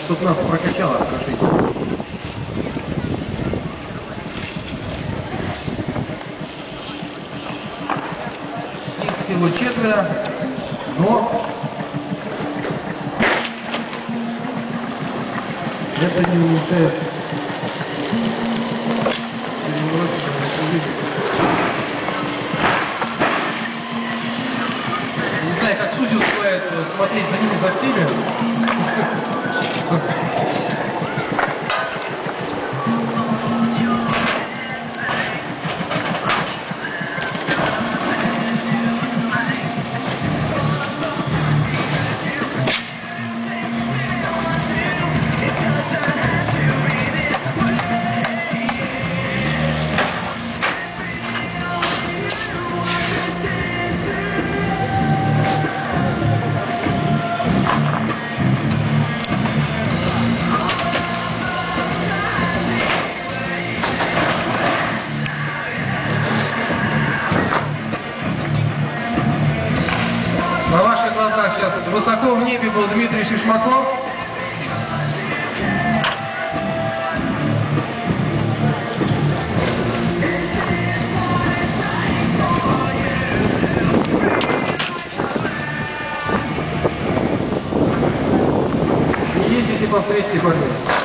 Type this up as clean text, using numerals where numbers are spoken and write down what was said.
Тут нас прокачало хорошенько. Их всего 4, но это не уменьшает. Не знаю, как судьи успевают смотреть за ними, за всеми. На ваших глазах сейчас высоко в небе был Дмитрий Шишмаков. Не ездите по встречке, парни.